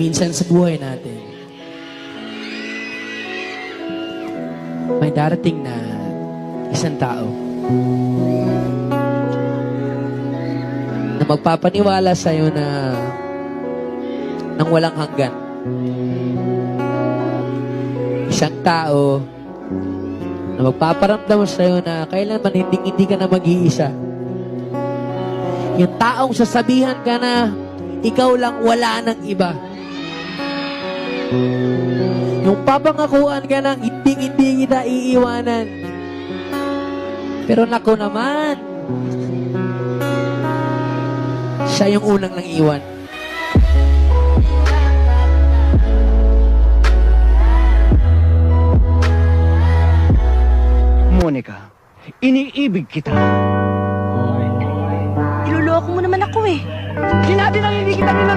Minsan sa buhay natin, may darating na isang tao na magpapaniwala sa'yo na nang walang hanggan. Isang tao na magpaparamdam sa'yo na kailanman hindi ka na mag-iisa. Yung taong sasabihan ka na ikaw lang, wala nang iba. Yung papangakuan ka ng hindi kita iiwanan. Pero naku naman, siya yung unang nang iwan. Monica, iniibig kita. Iloloko mo naman ako eh. Sinabi lang hindi kita niloloko.